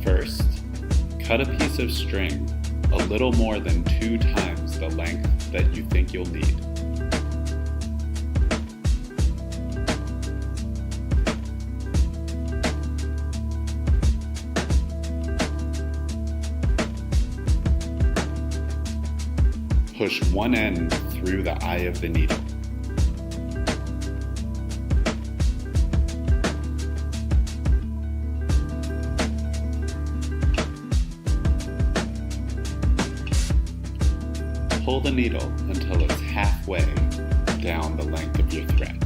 First, cut a piece of string a little more than 2 times the length that you think you'll need. Push one end through the eye of the needle. Pull the needle until it's halfway down the length of your thread.